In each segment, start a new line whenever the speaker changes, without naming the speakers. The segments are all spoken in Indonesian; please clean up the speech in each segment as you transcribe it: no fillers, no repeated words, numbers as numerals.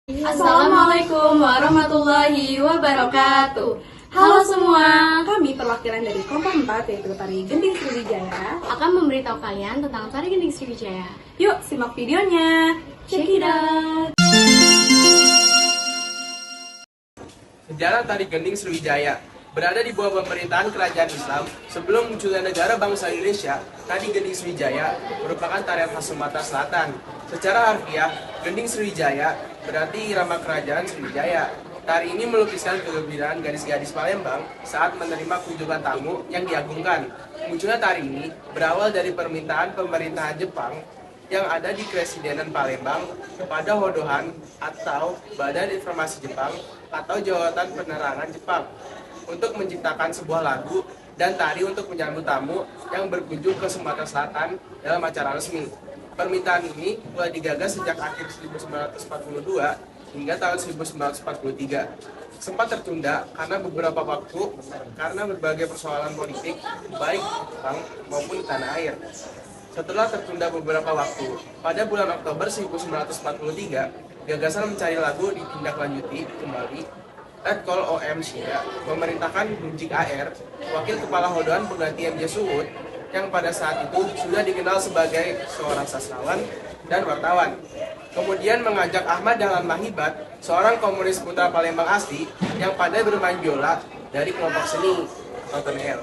Assalamualaikum warahmatullahi wabarakatuh. Halo semua, kami perwakilan dari Kompas 4 yaitu Tari Gending Sriwijaya
akan memberitahu kalian tentang Tari Gending Sriwijaya.
Yuk simak videonya, check it out.
Sejarah Tari Gending Sriwijaya berada di bawah pemerintahan kerajaan Islam sebelum munculnya negara bangsa Indonesia. Tari Gending Sriwijaya merupakan tarian khas Sumatera Selatan. Secara harfiah, Gending Sriwijaya berarti irama kerajaan Sriwijaya. Tari ini melukiskan kegembiraan gadis-gadis Palembang saat menerima kunjungan tamu yang diagungkan. Munculnya tari ini berawal dari permintaan pemerintahan Jepang yang ada di Kresidenan Palembang kepada Hodohan atau Badan Informasi Jepang atau Jawatan Penerangan Jepang untuk menciptakan sebuah lagu dan tari untuk menyambut tamu yang berkunjung ke Sumatera Selatan dalam acara resmi. Permintaan ini mulai digagas sejak akhir 1942 hingga tahun 1943. Sempat tertunda karena berbagai persoalan politik baik di Jepang maupun di tanah air. Setelah tertunda beberapa waktu, pada bulan Oktober 1943, gagasan mencari lagu ditindaklanjuti kembali. Letkol OM Shida memerintahkan Gunjik AR, wakil kepala Hodohan pengganti M.J. Suhut, yang pada saat itu sudah dikenal sebagai seorang sastrawan dan wartawan. Kemudian mengajak Ahmad Dahlan Mahibat, seorang komunis putra Palembang asli yang pandai bermain biola dari kelompok seni Tontonel.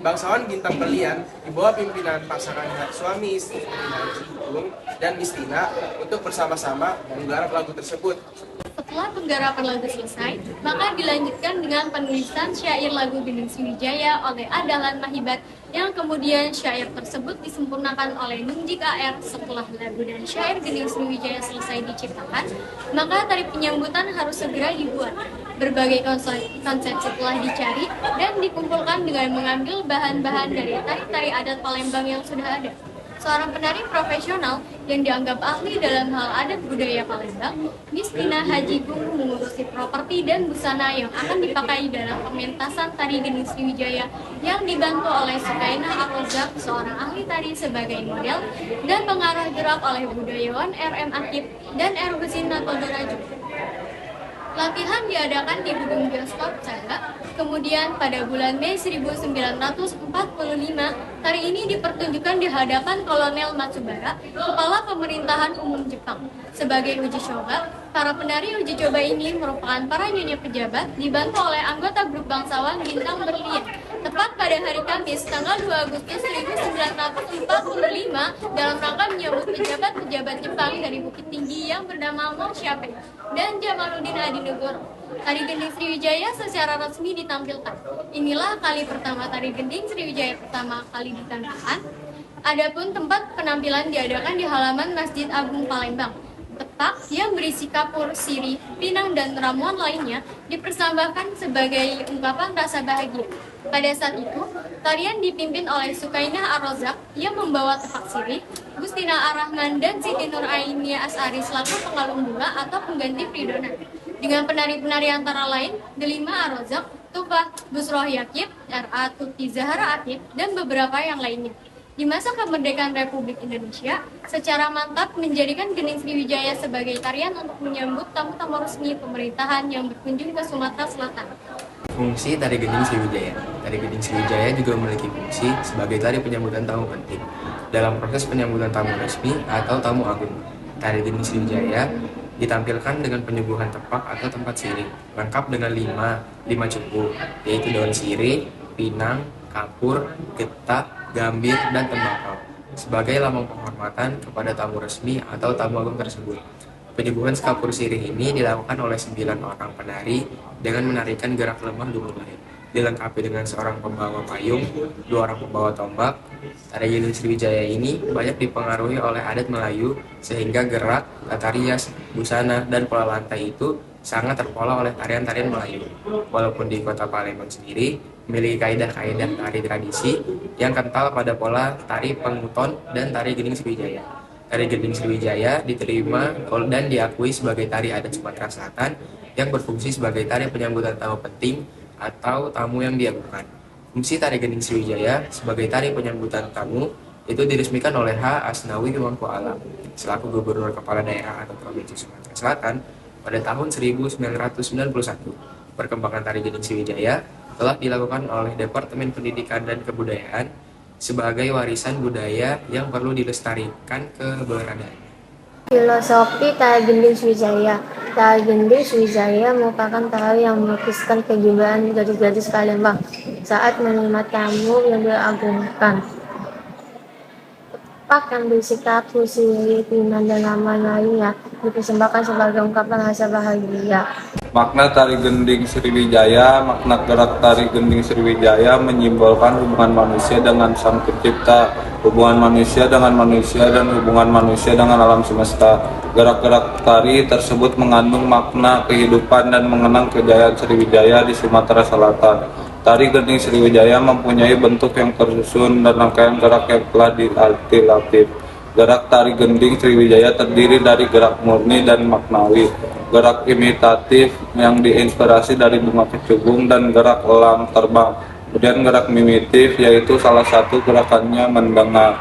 Bangsawan Bintang Berlian di bawah pimpinan pasangan suami istri Haji Gung dan Mistina untuk bersama-sama menggarap lagu tersebut.
Setelah penggarapan lagu selesai, maka dilanjutkan dengan penulisan syair lagu Gending Sriwijaya oleh A. Dahlan Mahibat yang kemudian syair tersebut disempurnakan oleh Gunjik AR. Setelah lagu dan syair Gending Sriwijaya selesai diciptakan, maka tari penyambutan harus segera dibuat. Berbagai konsep telah dicari dan dikumpulkan dengan mengambil bahan-bahan dari tari-tari adat Palembang yang sudah ada. Seorang penari profesional yang dianggap ahli dalam hal adat budaya Palembang, Mistina Haji Gung, mengurusi properti dan busana yang akan dipakai dalam pementasan tari Gending Sriwijaya yang dibantu oleh Sukainah Ar-Rozak, seorang ahli tari sebagai model, dan pengarah gerak oleh budayawan R.M. Akib dan R. Husin Natodoraju. Latihan diadakan di gedung bioskop Saga. Kemudian pada bulan Mei 1945, tari ini dipertunjukkan di hadapan Kolonel Matsubara, kepala pemerintahan umum Jepang. Sebagai uji coba, para penari uji coba ini merupakan para nyonya pejabat dibantu oleh anggota grup bangsawan Bintang Berlian. Tepat pada hari Kamis, tanggal 2 Agustus 1945, dalam rangka menyambut pejabat-pejabat Jepang dari Bukit Tinggi yang bernama Mo Xiaopeng dan Jamaluddin Adinegoro. Tari Gending Sriwijaya secara resmi ditampilkan. Inilah kali pertama Tari Gending Sriwijaya pertama kali ditampilkan. Adapun tempat penampilan diadakan di halaman Masjid Agung Palembang. Petak yang berisi kapur, sirih, pinang, dan ramuan lainnya dipersembahkan sebagai ungkapan rasa bahagia. Pada saat itu, tarian dipimpin oleh Sukainah Ar-Rozak yang membawa tepak sirih, Gustina Ar-Rahman dan Siti Nur Ainia As'ari selaku pengalung bunga atau pengganti Pridona. Dengan penari-penari antara lain, Delima Ar-Rozak, Tufah Busroh Yakib, R.A. Tuti Zahra Akib, dan beberapa yang lainnya. Di masa kemerdekaan Republik Indonesia, secara mantap menjadikan Gending Sriwijaya sebagai tarian untuk menyambut tamu-tamu resmi pemerintahan yang berkunjung ke Sumatera Selatan.
Fungsi Tari Gending Sriwijaya. Tari Gending Sriwijaya juga memiliki fungsi sebagai tari penyambutan tamu penting dalam proses penyambutan tamu resmi atau tamu agung. Tari Gending Sriwijaya ditampilkan dengan penyuguhan tepak atau tempat sirih, lengkap dengan lima cupu, yaitu daun sirih, pinang, kapur, getah, gambir, dan tembakau sebagai lambang penghormatan kepada tamu resmi atau tamu agung tersebut. Penyuguhan kapur sirih ini dilakukan oleh 9 orang penari dengan menarikan gerak lemah dimulai, dilengkapi dengan seorang pembawa payung, 2 orang pembawa tombak. Tari Gending Sriwijaya ini banyak dipengaruhi oleh adat Melayu sehingga gerak, tata rias, busana, dan pola lantai itu sangat terpola oleh tarian-tarian Melayu. Walaupun di kota Palembang sendiri memiliki kaidah-kaidah tari tradisi yang kental pada pola tari penguton dan tari Gending Sriwijaya. Tari Gending Sriwijaya diterima dan diakui sebagai tari adat Sumatera Selatan yang berfungsi sebagai tari penyambutan tamu penting atau tamu yang diagungkan. Fungsi Tari Gending Sriwijaya sebagai tari penyambutan tamu itu diresmikan oleh H. Asnawi Mangku Alam selaku Gubernur Kepala Daerah atau Provinsi Sumatera Selatan Pada tahun 1991, perkembangan tari Gending Sriwijaya telah dilakukan oleh Departemen Pendidikan dan Kebudayaan sebagai warisan budaya yang perlu dilestarikan keberadaannya.
Filosofi Tari Gending Sriwijaya. Tari Gending Sriwijaya merupakan tari yang melukiskan kejiwaan gadis-gadis Palembang saat menerima tamu yang diagungkan. Pak yang bersikap khusyuk, iman dan amal lainnya dipersembahkan sebagai ungkapan rasa bahagia.
Makna tari gending Sriwijaya. Makna gerak tari gending Sriwijaya menyimbolkan hubungan manusia dengan Sang Pencipta, hubungan manusia dengan manusia, dan hubungan manusia dengan alam semesta. Gerak-gerak tari tersebut mengandung makna kehidupan dan mengenang kejayaan Sriwijaya di Sumatera Selatan. Tari gending Sriwijaya mempunyai bentuk yang tersusun dan rangkaian gerak yang telah dilatih. Gerak tari gending Sriwijaya terdiri dari gerak murni dan maknawi, gerak imitatif yang diinspirasi dari bunga kecubung, dan gerak elang terbang. Kemudian gerak mimitif, yaitu salah satu gerakannya mendengar.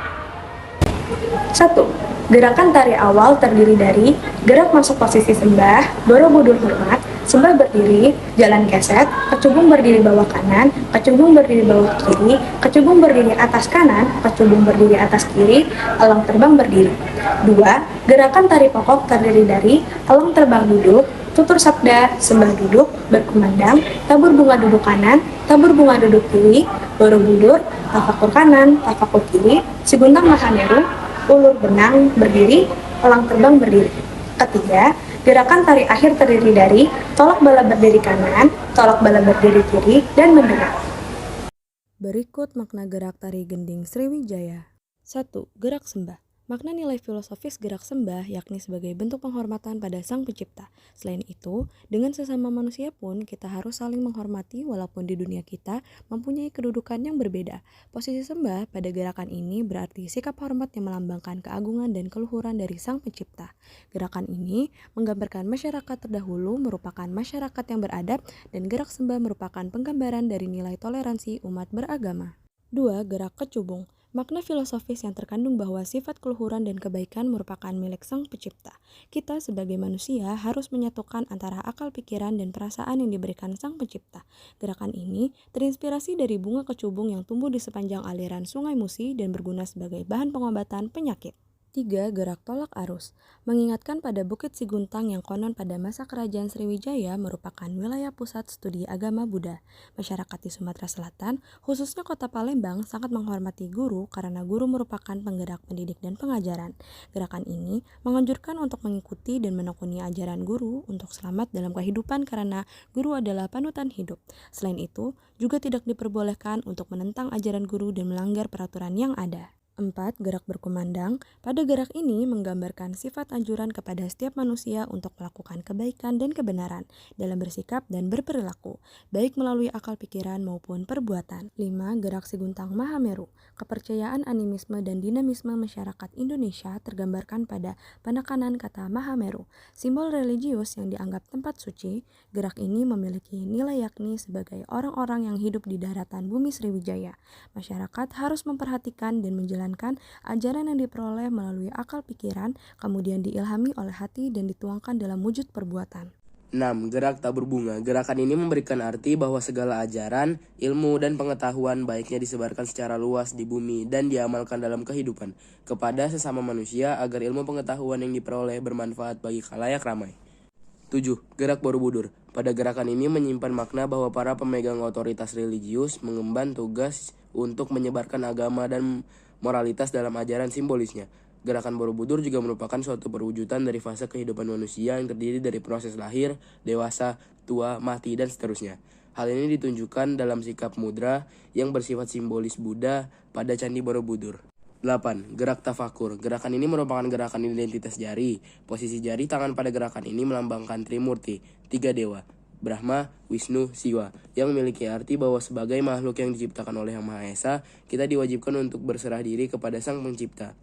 1. Gerakan tari awal terdiri dari gerak masuk posisi sembah, Borobudur hormat, sembah berdiri, jalan keset, kecubung berdiri bawah kanan, kecubung berdiri bawah kiri, kecubung berdiri atas kanan, kecubung berdiri atas kiri, elang terbang berdiri. 2. Gerakan tari pokok terdiri dari elang terbang duduk, tutur sabda, sembah duduk, berkumandang, tabur bunga duduk kanan, tabur bunga duduk kiri, Borobudur, tafakur kanan, tafakur kiri, Siguntang Mahameru, ulur benang berdiri, elang terbang berdiri. 3. Gerakan tari akhir terdiri dari tolak bala berdiri kanan, tolak bala berdiri kiri, dan mendengar. Berikut makna gerak tari gending Sriwijaya. 1. Gerak sembah. Makna nilai filosofis gerak sembah yakni sebagai bentuk penghormatan pada Sang Pencipta. Selain itu, dengan sesama manusia pun kita harus saling menghormati walaupun di dunia kita mempunyai kedudukan yang berbeda. Posisi sembah pada gerakan ini berarti sikap hormat yang melambangkan keagungan dan keluhuran dari Sang Pencipta. Gerakan ini menggambarkan masyarakat terdahulu merupakan masyarakat yang beradab dan gerak sembah merupakan penggambaran dari nilai toleransi umat beragama. 2. Gerak kecubung. Makna filosofis yang terkandung bahwa sifat keluhuran dan kebaikan merupakan milik Sang Pencipta. Kita sebagai manusia harus menyatukan antara akal pikiran dan perasaan yang diberikan Sang Pencipta. Gerakan ini terinspirasi dari bunga kecubung yang tumbuh di sepanjang aliran Sungai Musi dan berguna sebagai bahan pengobatan penyakit. 3. Gerak tolak arus. Mengingatkan pada Bukit Siguntang yang konon pada masa kerajaan Sriwijaya merupakan wilayah pusat studi agama Buddha. Masyarakat di Sumatera Selatan, khususnya kota Palembang, sangat menghormati guru karena guru merupakan penggerak pendidik dan pengajaran. Gerakan ini menganjurkan untuk mengikuti dan menekuni ajaran guru untuk selamat dalam kehidupan karena guru adalah panutan hidup. Selain itu, juga tidak diperbolehkan untuk menentang ajaran guru dan melanggar peraturan yang ada. 4. Gerak berkumandang. Pada gerak ini menggambarkan sifat anjuran kepada setiap manusia untuk melakukan kebaikan dan kebenaran dalam bersikap dan berperilaku, baik melalui akal pikiran maupun perbuatan. 5. Gerak Siguntang Mahameru. Kepercayaan animisme dan dinamisme masyarakat Indonesia tergambarkan pada penekanan kata Mahameru, simbol religius yang dianggap tempat suci. Gerak ini memiliki nilai yakni sebagai orang-orang yang hidup di daratan bumi Sriwijaya. Masyarakat harus memperhatikan dan menjalankan ajaran yang diperoleh melalui akal pikiran, kemudian diilhami oleh hati dan dituangkan dalam wujud perbuatan.
6. Gerak tabur bunga. Gerakan ini memberikan arti bahwa segala ajaran, ilmu, dan pengetahuan baiknya disebarkan secara luas di bumi dan diamalkan dalam kehidupan kepada sesama manusia agar ilmu pengetahuan yang diperoleh bermanfaat bagi khalayak ramai. 7. Gerak Borobudur. Pada gerakan ini menyimpan makna bahwa para pemegang otoritas religius mengemban tugas untuk menyebarkan agama dan moralitas dalam ajaran simbolisnya. Gerakan Borobudur juga merupakan suatu perwujudan dari fase kehidupan manusia yang terdiri dari proses lahir, dewasa, tua, mati, dan seterusnya. Hal ini ditunjukkan dalam sikap mudra yang bersifat simbolis Buddha pada Candi Borobudur. 8. Gerak tafakur. Gerakan ini merupakan gerakan identitas jari. Posisi jari tangan pada gerakan ini melambangkan Trimurti, 3 dewa, Brahma, Wisnu, Siwa, yang memiliki arti bahwa sebagai makhluk yang diciptakan oleh Yang Maha Esa, kita diwajibkan untuk berserah diri kepada Sang Pencipta.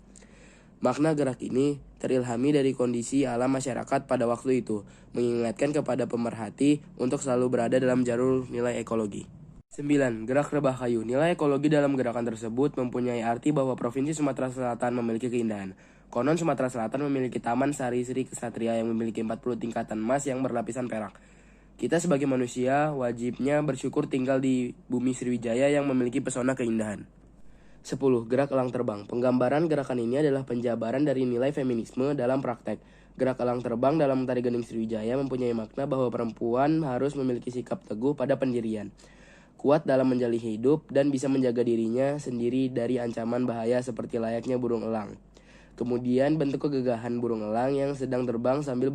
Makna gerak ini terilhami dari kondisi alam masyarakat pada waktu itu, mengingatkan kepada pemerhati untuk selalu berada dalam jalur nilai ekologi. 9. Gerak rebah kayu. Nilai ekologi dalam gerakan tersebut mempunyai arti bahwa Provinsi Sumatera Selatan memiliki keindahan. Konon Sumatera Selatan memiliki Taman Sari Sri Kesatria yang memiliki 40 tingkatan emas yang berlapisan perak. Kita sebagai manusia wajibnya bersyukur tinggal di bumi Sriwijaya yang memiliki pesona keindahan. 10. Gerak elang terbang. Penggambaran gerakan ini adalah penjabaran dari nilai feminisme dalam praktek. Gerak elang terbang dalam Tari Gending Sriwijaya mempunyai makna bahwa perempuan harus memiliki sikap teguh pada pendirian, kuat dalam menjalani hidup, dan bisa menjaga dirinya sendiri dari ancaman bahaya seperti layaknya burung elang. Kemudian bentuk kegagahan burung elang yang sedang terbang sambil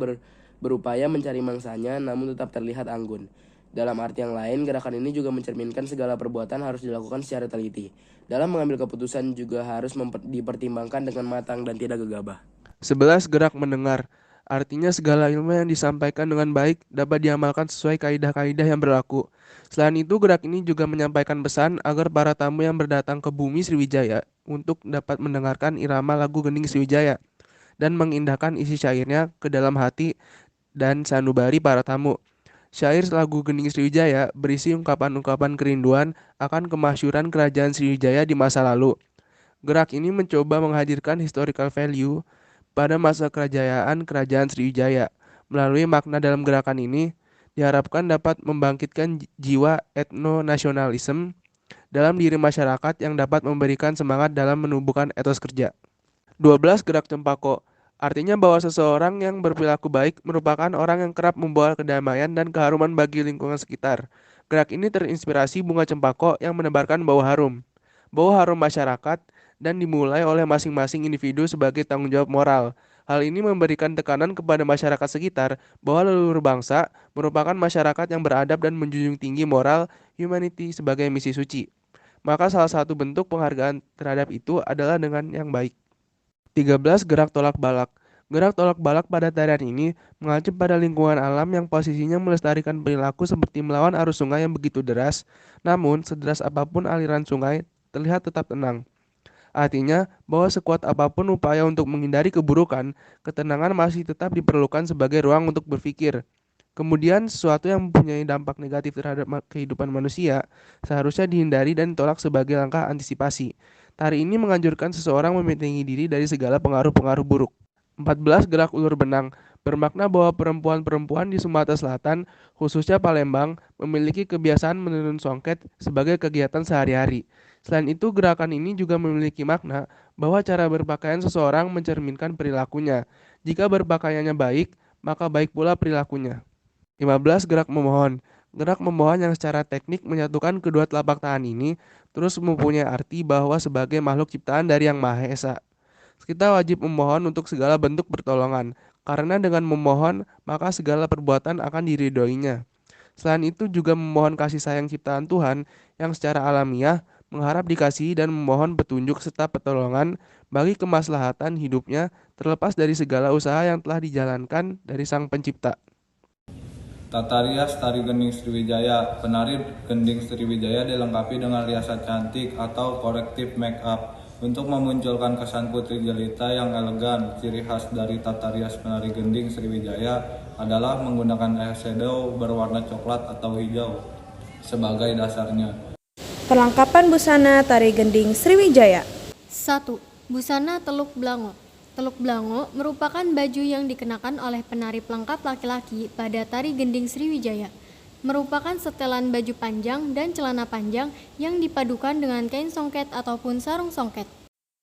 berupaya mencari mangsanya namun tetap terlihat anggun. Dalam arti yang lain, gerakan ini juga mencerminkan segala perbuatan harus dilakukan secara teliti. Dalam mengambil keputusan juga harus dipertimbangkan dengan matang dan tidak gegabah.
11. Gerak mendengar. Artinya segala ilmu yang disampaikan dengan baik dapat diamalkan sesuai kaidah-kaidah yang berlaku. Selain itu, gerak ini juga menyampaikan pesan agar para tamu yang berdatang ke bumi Sriwijaya untuk dapat mendengarkan irama lagu Gending Sriwijaya dan mengindahkan isi syairnya ke dalam hati dan sanubari para tamu. Syair lagu Gending Sriwijaya berisi ungkapan-ungkapan kerinduan akan kemasyhuran kerajaan Sriwijaya di masa lalu. Gerak ini mencoba menghadirkan historical value pada masa kerajaan Kerajaan Sriwijaya. Melalui makna dalam gerakan ini, diharapkan dapat membangkitkan jiwa etno-nasionalisme dalam diri masyarakat yang dapat memberikan semangat dalam menumbuhkan etos kerja. 12. Gerak cempako. Artinya bahwa seseorang yang berperilaku baik merupakan orang yang kerap membawa kedamaian dan keharuman bagi lingkungan sekitar. Gerak ini terinspirasi bunga cempako yang menebarkan bau harum. Bau harum masyarakat dan dimulai oleh masing-masing individu sebagai tanggung jawab moral. Hal ini memberikan tekanan kepada masyarakat sekitar bahwa leluhur bangsa merupakan masyarakat yang beradab dan menjunjung tinggi moral humanity sebagai misi suci. Maka salah satu bentuk penghargaan terhadap itu adalah dengan yang baik. 13. Gerak tolak balak. Gerak tolak balak pada tarian ini mengacu pada lingkungan alam yang posisinya melestarikan perilaku seperti melawan arus sungai yang begitu deras, namun sederas apapun aliran sungai terlihat tetap tenang. Artinya bahwa sekuat apapun upaya untuk menghindari keburukan, ketenangan masih tetap diperlukan sebagai ruang untuk berpikir. Kemudian sesuatu yang mempunyai dampak negatif terhadap kehidupan manusia seharusnya dihindari dan ditolak sebagai langkah antisipasi. Tari ini menganjurkan seseorang membentengi diri dari segala pengaruh-pengaruh buruk. 14. Gerak ulur benang. Bermakna bahwa perempuan-perempuan di Sumatera Selatan, khususnya Palembang, memiliki kebiasaan menenun songket sebagai kegiatan sehari-hari. Selain itu, gerakan ini juga memiliki makna bahwa cara berpakaian seseorang mencerminkan perilakunya. Jika berpakaiannya baik, maka baik pula perilakunya. 15. Gerak memohon. Gerak memohon yang secara teknik menyatukan kedua telapak tangan ini terus mempunyai arti bahwa sebagai makhluk ciptaan dari Yang Maha Esa. Kita wajib memohon untuk segala bentuk pertolongan, karena dengan memohon maka segala perbuatan akan diridhoinya. Selain itu juga memohon kasih sayang ciptaan Tuhan yang secara alamiah mengharap dikasihi dan memohon petunjuk serta pertolongan bagi kemaslahatan hidupnya terlepas dari segala usaha yang telah dijalankan dari Sang Pencipta.
Tata rias Tari Gending Sriwijaya. Penari Gending Sriwijaya dilengkapi dengan riasan cantik atau korektif make up untuk memunculkan kesan putri jelita yang elegan. Ciri khas dari tata rias penari Gending Sriwijaya adalah menggunakan eyeshadow berwarna coklat atau hijau sebagai dasarnya.
Perlengkapan busana Tari Gending Sriwijaya.
1. Busana Teluk Blango. Teluk Blango merupakan baju yang dikenakan oleh penari pelengkap laki-laki pada Tari Gending Sriwijaya. Merupakan setelan baju panjang dan celana panjang yang dipadukan dengan kain songket ataupun sarung songket.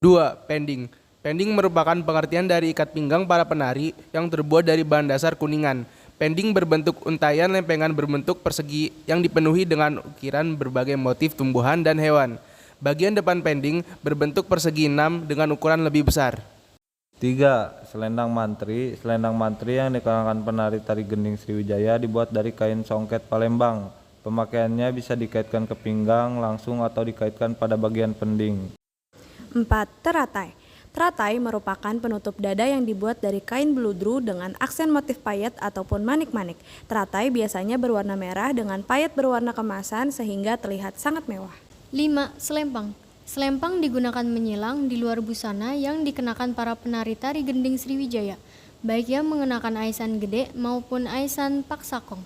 2. Pending. Pending merupakan pengertian dari ikat pinggang para penari yang terbuat dari bahan dasar kuningan. Pending berbentuk untayan lempengan berbentuk persegi yang dipenuhi dengan ukiran berbagai motif tumbuhan dan hewan. Bagian depan pending berbentuk persegi 6 dengan ukuran lebih besar.
3. Selendang mantri. Selendang mantri yang dikenakan penari Tari Gending Sriwijaya dibuat dari kain songket Palembang. Pemakaiannya bisa dikaitkan ke pinggang langsung atau dikaitkan pada bagian pending.
4. Teratai. Teratai merupakan penutup dada yang dibuat dari kain beludru dengan aksen motif payet ataupun manik-manik. Teratai biasanya berwarna merah dengan payet berwarna kemasan sehingga terlihat sangat mewah.
5. Selempang. Selempang digunakan menyilang di luar busana yang dikenakan para penari Tari Gending Sriwijaya, baik yang mengenakan aisan gede maupun aisan paksakong.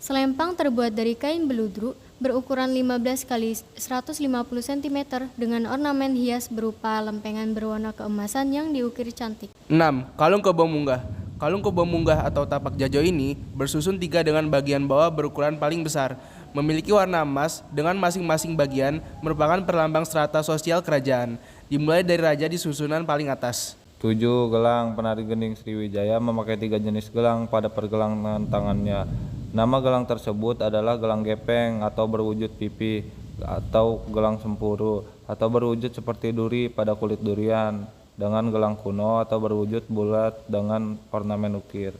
Selempang terbuat dari kain beludru berukuran 15 kali 150 cm dengan ornamen hias berupa lempengan berwarna keemasan yang diukir cantik.
6. Kalung kobong munggah. Kalung kobong munggah atau tapak jajo ini bersusun 3 dengan bagian bawah berukuran paling besar. Memiliki warna emas dengan masing-masing bagian merupakan perlambang strata sosial kerajaan. Dimulai dari raja di susunan paling atas.
7. Gelang. Penari gending Sriwijaya memakai 3 jenis gelang pada pergelangan tangannya. Nama gelang tersebut adalah gelang gepeng atau berwujud pipi, atau gelang sempuru atau berwujud seperti duri pada kulit durian, dengan gelang kuno atau berwujud bulat dengan ornamen ukir.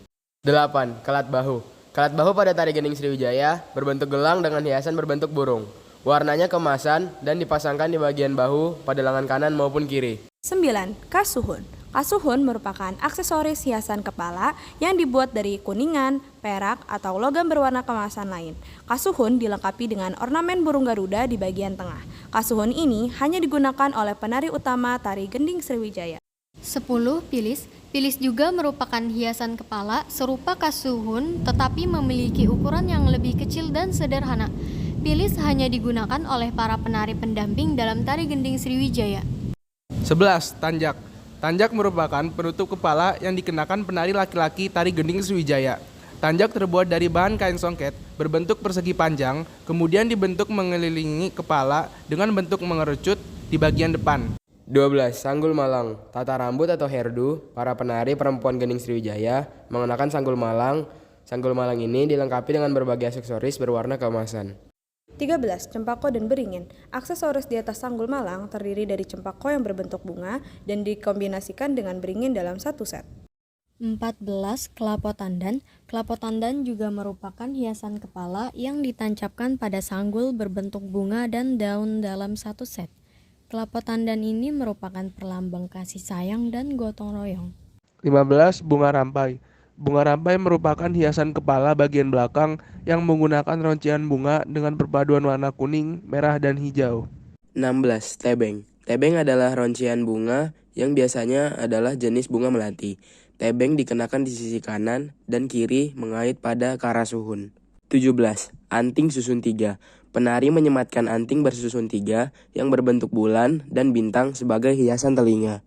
8. Kelat bahu. Kelat bahu pada tari gending Sriwijaya berbentuk gelang dengan hiasan berbentuk burung. Warnanya keemasan dan dipasangkan di bagian bahu pada lengan kanan maupun kiri.
9. Kasuhun. Kasuhun merupakan aksesoris hiasan kepala yang dibuat dari kuningan, perak, atau logam berwarna keemasan lain. Kasuhun dilengkapi dengan ornamen burung garuda di bagian tengah. Kasuhun ini hanya digunakan oleh penari utama tari gending Sriwijaya.
10. Pilis. Pilis juga merupakan hiasan kepala serupa kasuhun tetapi memiliki ukuran yang lebih kecil dan sederhana. Pilis hanya digunakan oleh para penari pendamping dalam tari gending Sriwijaya.
11. Tanjak. Tanjak merupakan penutup kepala yang dikenakan penari laki-laki tari gending Sriwijaya. Tanjak terbuat dari bahan kain songket berbentuk persegi panjang, kemudian dibentuk mengelilingi kepala dengan bentuk mengerucut di bagian depan.
12. Sanggul malang. Tata rambut atau hairdo, para penari perempuan gending Sriwijaya mengenakan sanggul malang. Sanggul malang ini dilengkapi dengan berbagai aksesoris berwarna keemasan.
13. Cempako dan beringin. Aksesoris di atas sanggul malang terdiri dari cempako yang berbentuk bunga dan dikombinasikan dengan beringin dalam satu set.
14. Kelapa tandan. Kelapa tandan juga merupakan hiasan kepala yang ditancapkan pada sanggul berbentuk bunga dan daun dalam satu set. Kelapa tandan ini merupakan perlambang kasih sayang dan gotong royong.
15. Bunga rampai. Bunga rampai merupakan hiasan kepala bagian belakang yang menggunakan roncian bunga dengan perpaduan warna kuning, merah, dan hijau.
16. Tebeng. Tebeng adalah roncian bunga yang biasanya adalah jenis bunga melati. Tebeng dikenakan di sisi kanan dan kiri mengait pada karasuhun. 17. Anting susun 3. Penari menyematkan anting bersusun 3 yang berbentuk bulan dan bintang sebagai hiasan telinga.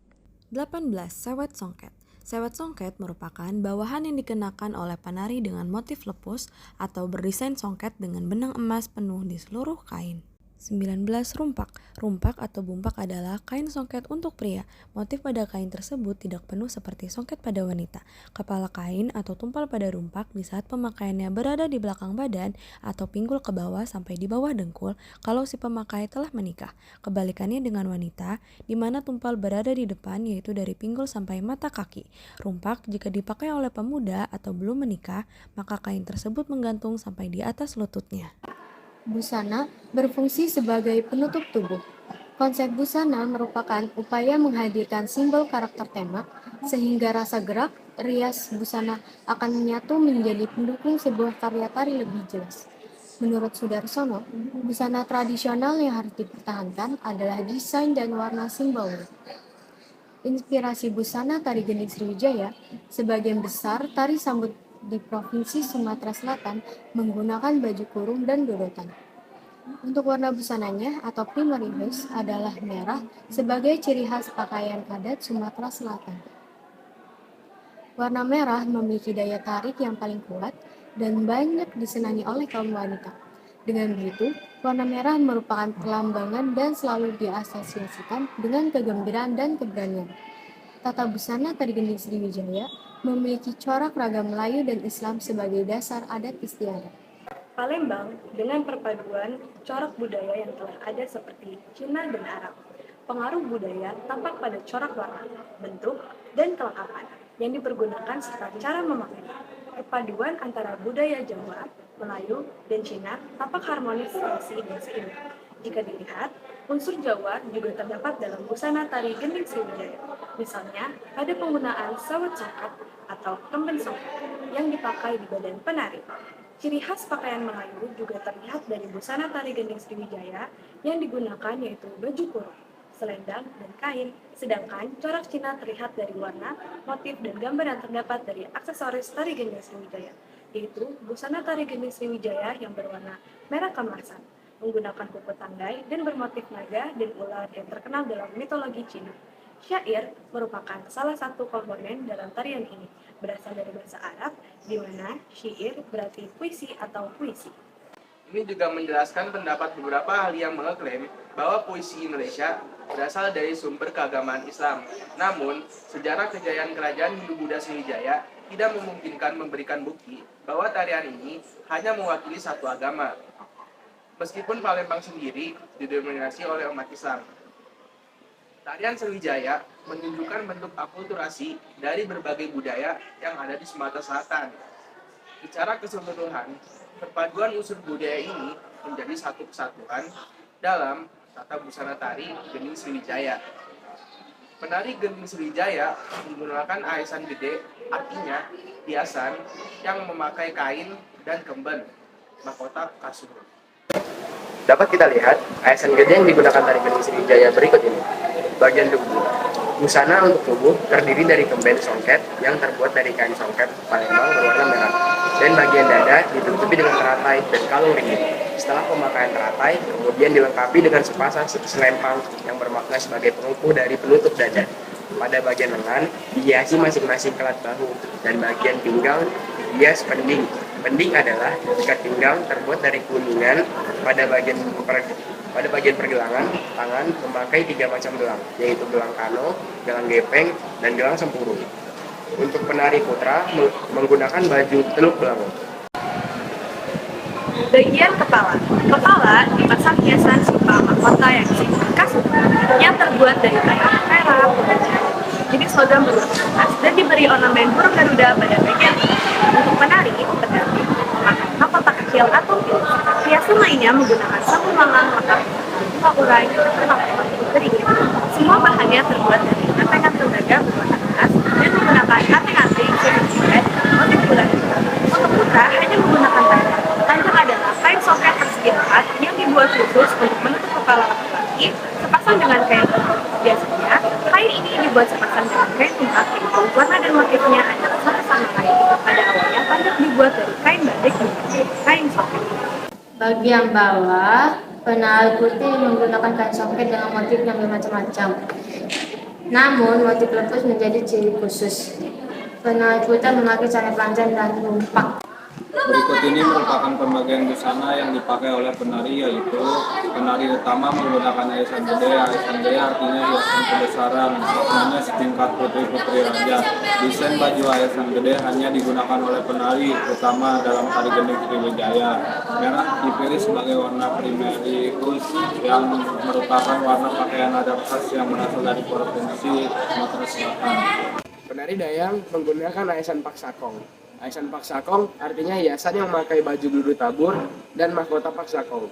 18. Sewet songket. Sewet songket merupakan bawahan yang dikenakan oleh penari dengan motif lepus atau berdesain songket dengan benang emas penuh di seluruh kain. 19. Rumpak. Rumpak atau bumpak adalah kain songket untuk pria. Motif pada kain tersebut tidak penuh seperti songket pada wanita. Kepala kain atau tumpal pada rumpak di saat pemakaiannya berada di belakang badan atau pinggul ke bawah sampai di bawah dengkul kalau si pemakai telah menikah. Kebalikannya dengan wanita, di mana tumpal berada di depan yaitu dari pinggul sampai mata kaki. Rumpak jika dipakai oleh pemuda atau belum menikah, maka kain tersebut menggantung sampai di atas lututnya.
Busana berfungsi sebagai penutup tubuh. Konsep busana merupakan upaya menghadirkan simbol karakter tema, sehingga rasa gerak, rias busana akan menyatu menjadi pendukung sebuah karya tari lebih jelas. Menurut Sudarsono, busana tradisional yang harus dipertahankan adalah desain dan warna simbolnya. Inspirasi busana tari gending Sriwijaya, sebagian besar tari sambut di Provinsi Sumatera Selatan menggunakan baju kurung dan dodotan. Untuk warna busananya atau primary hues adalah merah sebagai ciri khas pakaian adat Sumatera Selatan. Warna merah memiliki daya tarik yang paling kuat dan banyak disenangi oleh kaum wanita. Dengan begitu, warna merah merupakan pelambangan dan selalu diasosiasikan dengan kegembiraan dan keberanian. Tata busana tari gending Sriwijaya memiliki corak ragam Melayu dan Islam sebagai dasar adat istiadat. Palembang dengan perpaduan corak budaya yang telah ada seperti Cina dan Arab. Pengaruh budaya tampak pada corak warna, bentuk, dan kelengkapan yang dipergunakan serta cara memakainya. Perpaduan antara budaya Jawa, Melayu, dan Cina tampak harmonis dan seimbang. Jika dilihat, unsur Jawa juga terdapat dalam busana tari gending Sriwijaya. Misalnya, pada penggunaan sawat songket atau kemben songket yang dipakai di badan penari. Ciri khas pakaian Melayu juga terlihat dari busana tari gending Sriwijaya yang digunakan yaitu baju kurung, selendang, dan kain, sedangkan corak Cina terlihat dari warna, motif, dan gambar yang terdapat dari aksesoris tari gending Sriwijaya.
yaitu busana tari gending Sriwijaya yang berwarna merah keemasan, menggunakan kuku tandai dan bermotif naga dan ular yang terkenal dalam mitologi Cina. Syair merupakan salah satu komponen dalam tarian ini, berasal dari bahasa Arab, di mana syair berarti puisi atau puisi.
Ini juga menjelaskan pendapat beberapa ahli yang mengklaim bahwa puisi Indonesia berasal dari sumber keagamaan Islam. Namun, sejarah kejayaan kerajaan Hindu-Buddha Sriwijaya tidak memungkinkan memberikan bukti bahwa tarian ini hanya mewakili satu agama. Meskipun Palembang sendiri didominasi oleh umat Islam. Tarian Sriwijaya menunjukkan bentuk akulturasi dari berbagai budaya yang ada di Sumatera Selatan. Secara keseluruhan, perpaduan unsur budaya ini menjadi satu kesatuan dalam tata busana tari gending Sriwijaya. Penari gending Sriwijaya menggunakan aesan gede, artinya hiasan yang memakai kain dan kemben, mahkota kasur. Dapat kita lihat aesan gede yang digunakan tari gending Sriwijaya berikut ini. Bagian tubuh. Busana untuk tubuh terdiri dari kemben songket yang terbuat dari kain songket Palembang berwarna merah. Dan bagian dada ditutupi dengan teratai dan kalung ringgit. Setelah pemakaian teratai, kemudian dilengkapi dengan sepasang selempang yang bermakna sebagai pengukuh dari penutup dada. Pada bagian lengan, dihiasi masing-masing kelat bahu, dan bagian pinggang dihias pending. Pending adalah ikat pinggang terbuat dari kuningan. Pada bagian pergelangan, tangan memakai 3 macam gelang, yaitu gelang kano, gelang gepeng, dan gelang sempurung. Untuk penari putra menggunakan baju teluk belangu.
Bagian kepala. Kepala dipasang hiasan simpang mahkota yang disebut kasut, yang terbuat dari kain perak, jenis logam berwarna emas dan diberi ornamen burung garuda pada bagian ini. Untuk penari memakai mahkota kecil atau pil. Hiasan lainnya menggunakan sabun mangang, mata urai, beringin. Semua bahannya terbuat dari antengan tembaga berwarna emas dan menggunakan anting-anting dan motif bulan. Untuk putra hanya menggunakan tanjang. Tanjang adalah kain soket persegi 4 yang dibuat khusus untuk menutup kepala laki-laki sepasang dengan kain tumpak. Biasanya, kain ini dibuat sepasang dengan kain tumpak yaitu warna dan motifnya adalah sama-sama lain. Pada awalnya, tanjang dibuat dari kain batik dengan kain soket.
Bagian bawah, penari putih menggunakan kain soket dengan motif yang bermacam-macam. Namun, motif lepas menjadi ciri khusus. Penari putih memakai cara panjang dan tumpak.
Berikut ini merupakan pembagian busana yang dipakai oleh penari, yaitu penari utama menggunakan aesan gede. Aesan gede artinya hiasan kebesaran, maknanya setingkat putri-putri raja. Desain baju aesan gede hanya digunakan oleh penari utama dalam tari gending Sriwijaya. Merah dipilih sebagai warna primarius yang merupakan warna pakaian adat khas yang berasal dari provinsi Sumatera Selatan.
Penari Dayang menggunakan aesan paksakong. Aesan paksakong artinya hiasan yang memakai baju biru tabur dan mahkota paksakong.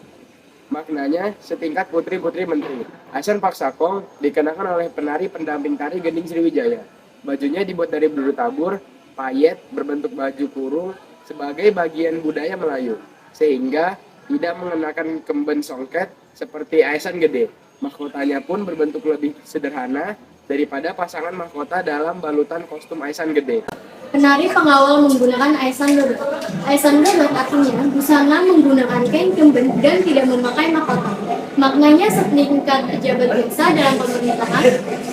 Maknanya setingkat putri-putri menteri. Aesan paksakong dikenakan oleh penari pendamping tari gending Sriwijaya. Bajunya dibuat dari biru tabur, payet berbentuk baju kurung sebagai bagian budaya Melayu, sehingga tidak mengenakan kemben songket seperti aesan gede. Mahkotanya pun berbentuk lebih sederhana daripada pasangan mahkota dalam balutan kostum aesan gede.
Penari pengawal menggunakan aesan dodot. Aesan dodot artinya busana menggunakan kain kemben dan tidak memakai mahkota. Maknanya setingkat pejabat biasa dalam pemerintahan.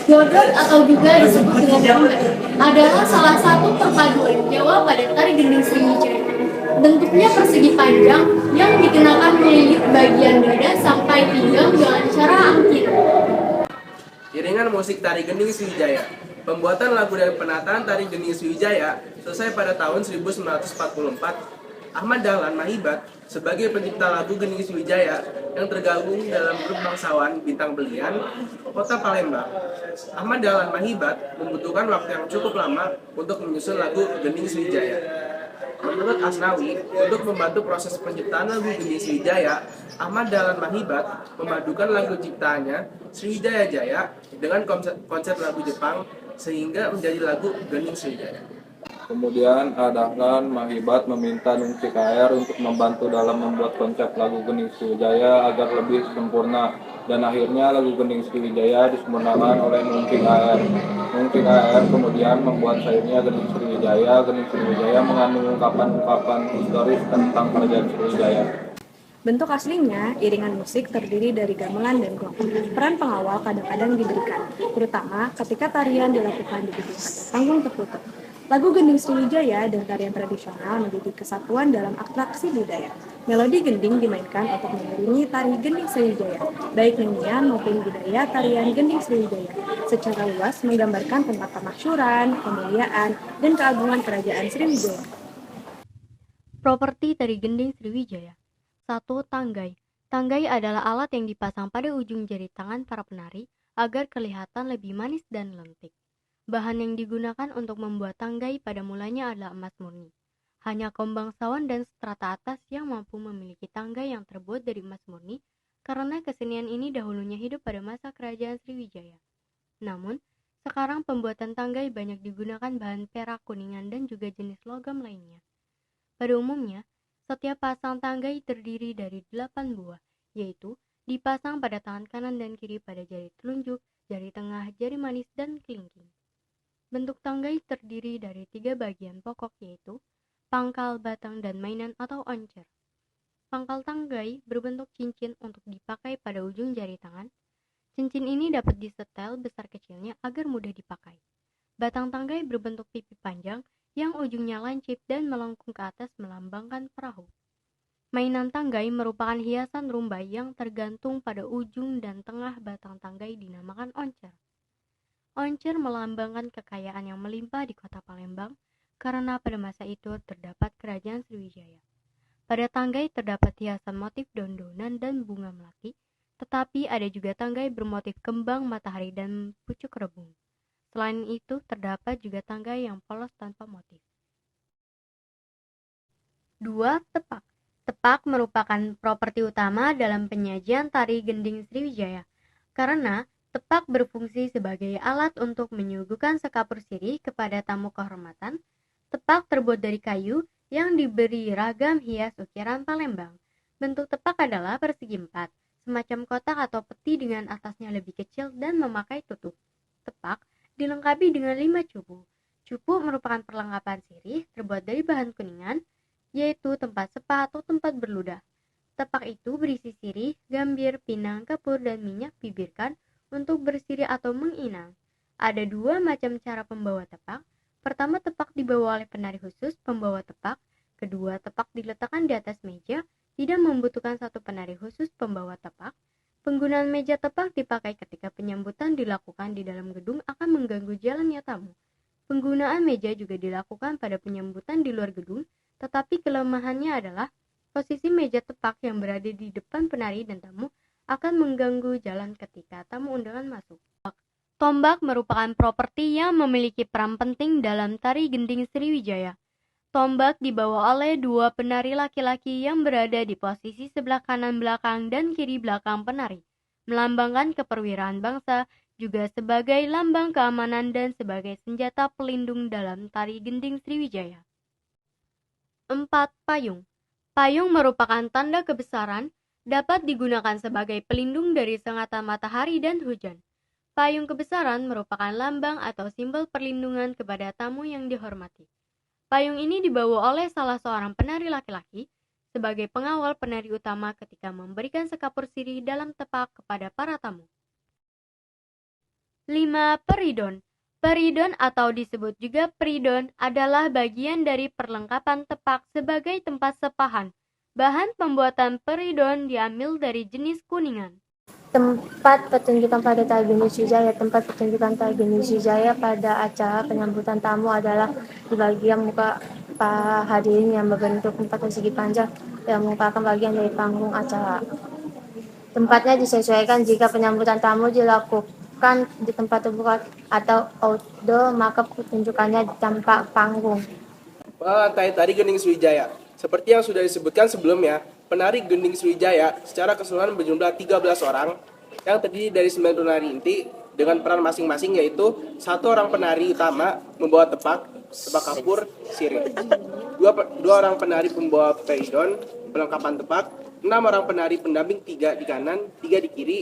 Dodot atau juga disebut dengan kemben adalah salah satu perpaduan Jawa pada tari gending Sriwijaya. Bentuknya persegi panjang yang dikenakan melilit bagian dada sampai pinggang dengan cara angkir.
Iringan musik tari gending Sriwijaya. Pembuatan lagu dan penataan tari gending Sriwijaya selesai pada tahun 1944. Ahmad Dahlan Mahibat sebagai pencipta lagu gending Sriwijaya yang tergabung dalam grup bangsawan Bintang Belian, Kota Palembang. Ahmad Dahlan Mahibat membutuhkan waktu yang cukup lama untuk menyusun lagu gending Sriwijaya. Menurut Asnawi, untuk membantu proses penciptaan lagu gending Sriwijaya, Ahmad Dahlan Mahibat memadukan lagu ciptaannya Sriwijaya Jaya dengan konsep lagu Jepang sehingga menjadi lagu gending Sriwijaya.
Kemudian Dahlan Mahibat meminta Nung Cikaer untuk membantu dalam membuat konsep lagu Gending Sriwijaya agar lebih sempurna, dan akhirnya lagu Gending Sriwijaya disempurnakan oleh Nung Cikaer. Nung Cikaer kemudian membuat syairnya Gending Sriwijaya. Gending Sriwijaya mengandung ungkapan-ungkapan historis tentang kerajaan Sriwijaya.
Bentuk aslinya, iringan musik terdiri dari gamelan dan gong. Peran pengawal kadang-kadang diberikan, terutama ketika tarian dilakukan di gedung atau panggung tertutup. Lagu Gending Sriwijaya dan tarian tradisional menjadi kesatuan dalam atraksi budaya. Melodi gending dimainkan untuk mengiringi tari Gending Sriwijaya, baik nyanyian maupun budaya tarian Gending Sriwijaya. Secara luas menggambarkan tentang kemasyhuran, kemuliaan, dan keagungan kerajaan Sriwijaya.
Properti tari Gending Sriwijaya. 1. Tanggai. Tanggai adalah alat yang dipasang pada ujung jari tangan para penari agar kelihatan lebih manis dan lentik. Bahan yang digunakan untuk membuat tanggai pada mulanya adalah emas murni. Hanya kaum bangsawan dan strata atas yang mampu memiliki tanggai yang terbuat dari emas murni, karena kesenian ini dahulunya hidup pada masa kerajaan Sriwijaya. Namun, sekarang pembuatan tanggai banyak digunakan bahan perak, kuningan, dan juga jenis logam lainnya. Pada umumnya, setiap pasang tanggai terdiri dari 8 buah, yaitu dipasang pada tangan kanan dan kiri pada jari telunjuk, jari tengah, jari manis, dan kelingking. Bentuk tanggai terdiri dari 3 bagian pokok, yaitu pangkal, batang, dan mainan atau oncer. Pangkal tanggai berbentuk cincin untuk dipakai pada ujung jari tangan. Cincin ini dapat disetel besar kecilnya agar mudah dipakai. Batang tanggai berbentuk pipi panjang yang ujungnya lancip dan melengkung ke atas melambangkan perahu. Mainan tanggai merupakan hiasan rumbai yang tergantung pada ujung dan tengah batang tanggai dinamakan oncer. Oncer melambangkan kekayaan yang melimpah di kota Palembang karena pada masa itu terdapat kerajaan Sriwijaya. Pada tanggai terdapat hiasan motif daun-daunan dan bunga melati, tetapi ada juga tanggai bermotif kembang matahari dan pucuk rebung. Selain itu, terdapat juga tanggai yang polos tanpa motif. 2. Tepak. Tepak merupakan properti utama dalam penyajian tari Gending Sriwijaya, karena tepak berfungsi sebagai alat untuk menyuguhkan sekapur sirih kepada tamu kehormatan. Tepak terbuat dari kayu yang diberi ragam hias ukiran Palembang. Bentuk tepak adalah persegi 4, semacam kotak atau peti dengan atasnya lebih kecil dan memakai tutup. Tepak dilengkapi dengan 5 cupu. Cupu merupakan perlengkapan sirih terbuat dari bahan kuningan, yaitu tempat sepa atau tempat berludah. Tepak itu berisi sirih, gambir, pinang, kapur, dan minyak bibirkan untuk bersirih atau menginang. Ada 2 macam cara pembawa tepak. Pertama, tepak dibawa oleh penari khusus pembawa tepak. Kedua, tepak diletakkan di atas meja, tidak membutuhkan satu penari khusus pembawa tepak. Penggunaan meja tepak dipakai ketika penyambutan dilakukan di dalam gedung akan mengganggu jalannya tamu. Penggunaan meja juga dilakukan pada penyambutan di luar gedung, tetapi kelemahannya adalah posisi meja tepak yang berada di depan penari dan tamu akan mengganggu jalan ketika tamu undangan masuk. Tombak merupakan properti yang memiliki peran penting dalam tari Gending Sriwijaya. Tombak dibawa oleh 2 penari laki-laki yang berada di posisi sebelah kanan belakang dan kiri belakang penari, melambangkan keperwiraan bangsa, juga sebagai lambang keamanan dan sebagai senjata pelindung dalam tari Gending Sriwijaya. 4. Payung. Payung merupakan tanda kebesaran, dapat digunakan sebagai pelindung dari sengatan matahari dan hujan. Payung kebesaran merupakan lambang atau simbol perlindungan kepada tamu yang dihormati. Payung ini dibawa oleh salah seorang penari laki-laki sebagai pengawal penari utama ketika memberikan sekapur sirih dalam tepak kepada para tamu. 5. Peridon. Peridon atau disebut juga peridon adalah bagian dari perlengkapan tepak sebagai tempat sepahan. Bahan pembuatan peridon diambil dari jenis kuningan.
Tempat pertunjukan pada tari Gending Sriwijaya. Tempat pertunjukan tari Gending Sriwijaya pada acara penyambutan tamu adalah di bagian muka para hadirin yang berbentuk 4 persegi panjang yang merupakan bagian dari panggung acara. Tempatnya disesuaikan jika penyambutan tamu dilakukan di tempat terbuka atau outdoor, maka pertunjukannya di tempat panggung.
Lantai tari Gending Sriwijaya. Seperti yang sudah disebutkan sebelumnya, penari Gending Sriwijaya secara keseluruhan berjumlah 13 orang yang terdiri dari 9 penari inti dengan peran masing-masing, yaitu 1 orang penari utama membawa tepak, tebak kapur, sirih. Dua orang penari pembawa peridon, pelengkapan tepak. 6 orang penari pendamping, 3 di kanan, 3 di kiri.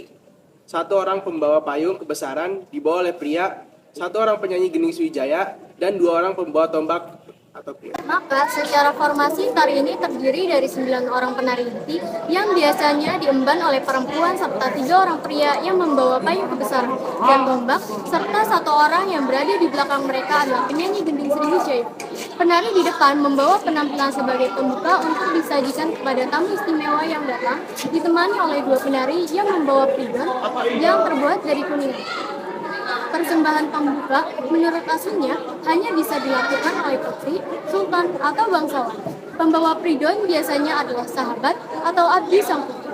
1 orang pembawa payung kebesaran dibawa oleh pria. 1 orang penyanyi Gending Sriwijaya dan 2 orang pembawa tombak atau pria.
Maka secara formasi tari ini terdiri dari 9 orang penari inti yang biasanya diemban oleh perempuan serta 3 orang pria yang membawa payung kebesaran dan tombak serta 1 orang yang berada di belakang mereka adalah penyanyi Gending Sriwijaya. Penari di depan membawa penampilan sebagai pembuka untuk disajikan kepada tamu istimewa yang datang, ditemani oleh 2 penari yang membawa pridon yang terbuat dari kuningan. Persembahan pembuka menurut aslinya hanya bisa dilakukan oleh putri, sultan, atau bangsawan. Pembawa pridon biasanya adalah sahabat atau abdi sang putri.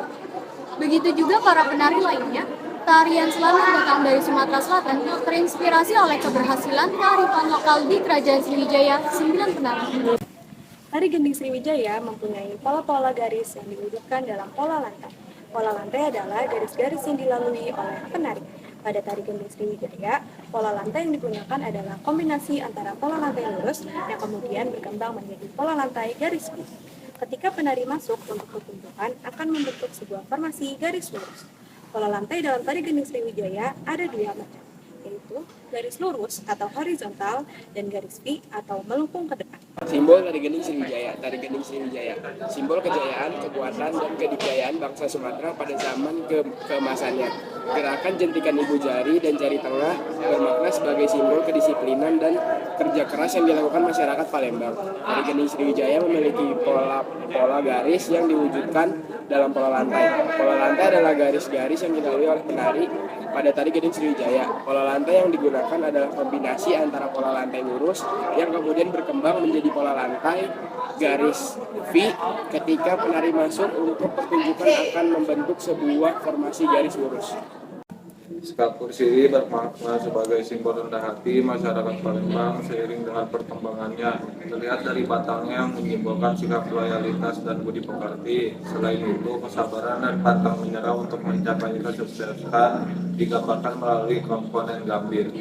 Begitu juga para penari lainnya. Tarian Selamat datang dari Sumatera Selatan terinspirasi oleh keberhasilan kearifan lokal di Kerajaan Sriwijaya 9 penari.
Tari Gending Sriwijaya mempunyai pola-pola garis yang diwujudkan dalam pola lantai. Pola lantai adalah garis-garis yang dilalui oleh penari. Pada tari Gending Sriwijaya, pola lantai yang digunakan adalah kombinasi antara pola lantai lurus yang kemudian berkembang menjadi pola lantai garis V. Ketika penari masuk untuk pertunjukan akan membentuk sebuah formasi garis lurus. Pola lantai dalam tari Gending Sriwijaya ada 2 macam, yaitu garis lurus atau horizontal dan garis V atau melengkung ke depan.
Simbol Tari Gending Sriwijaya. Tari Gending Sriwijaya, simbol kejayaan, kekuatan, dan kedikdayaan bangsa Sumatera pada zaman keemasannya. Gerakan jentikan ibu jari dan jari tengah bermakna sebagai simbol kedisiplinan dan kerja keras yang dilakukan masyarakat Palembang. Tari Gending Sriwijaya memiliki pola garis yang diwujudkan dalam pola lantai. Pola lantai adalah garis-garis yang dilalui oleh penari pada tari Gending Sriwijaya. Pola lantai yang digunakan adalah kombinasi antara pola lantai lurus yang kemudian berkembang menjadi pola lantai garis V. Ketika penari masuk untuk pertunjukan akan membentuk sebuah formasi garis lurus.
Kapur sirih bermakna sebagai simbol rendah hati masyarakat Palembang seiring dengan perkembangannya. Terlihat dari batangnya yang menyimbolkan sikap loyalitas dan budi pekerti. Selain itu, kesabaran dan pantang menyerah untuk mencapai kesuksesan digambarkan melalui komponen gambir.